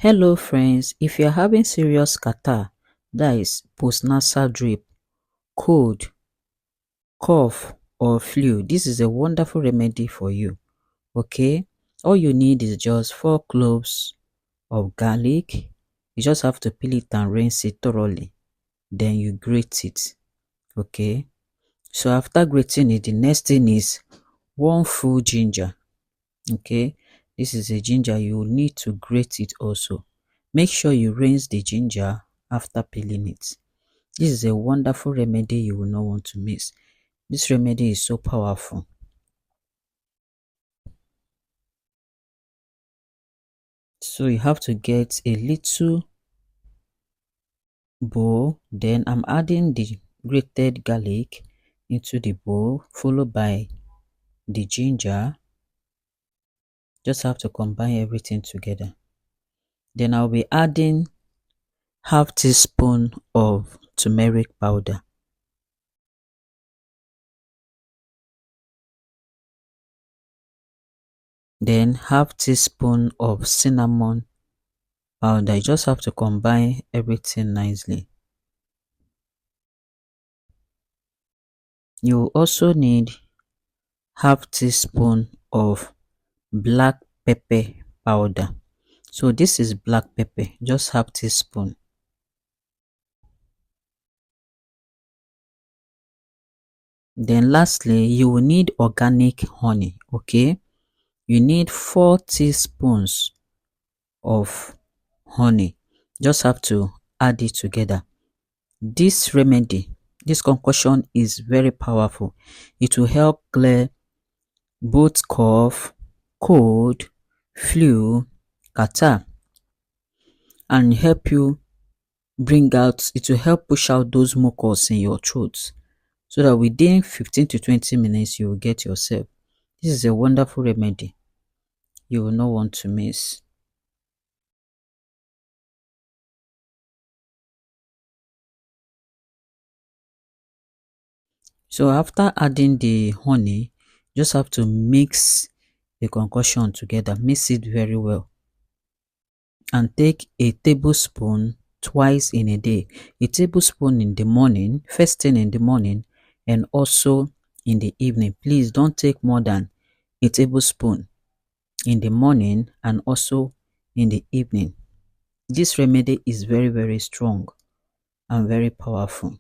Hello friends, if you're having serious catarrh, that is postnasal drip, cold, cough or flu, this is a wonderful remedy for you. Okay, all you need is just 4 cloves of garlic. You just have to peel it and rinse it thoroughly, then you grate it. Okay, so after grating it, the next thing is 1 full ginger. Okay, this is a ginger, you will need to grate it also. Make sure you rinse the ginger after peeling it. This is a wonderful remedy you will not want to miss. This remedy is so powerful. So you have to get a little bowl, then I'm adding the grated garlic into the bowl, followed by the ginger. Just have to combine everything together. Then I'll be adding half teaspoon of turmeric powder. Then half teaspoon of cinnamon powder. You just have to combine everything nicely. You also need half teaspoon of black pepper powder. So this is black pepper, just half teaspoon. Then lastly, you will need organic honey. Okay, you need 4 teaspoons of honey. Just have to add it together. This remedy, this concoction is very powerful. It will help clear both cough, cold, flu, catarrh, and help you bring out, it will help push out those mucus in your throat, so that within 15 to 20 minutes you will get yourself. This is a wonderful remedy you will not want to miss. So after adding the honey, just have to mix the concoction together, mix it very well, and take a tablespoon twice in a day. A tablespoon in the morning, first thing in the morning, and also in the evening. Please don't take more than a tablespoon in the morning and also in the evening. This remedy is very strong and very powerful.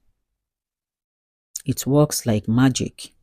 It works like magic.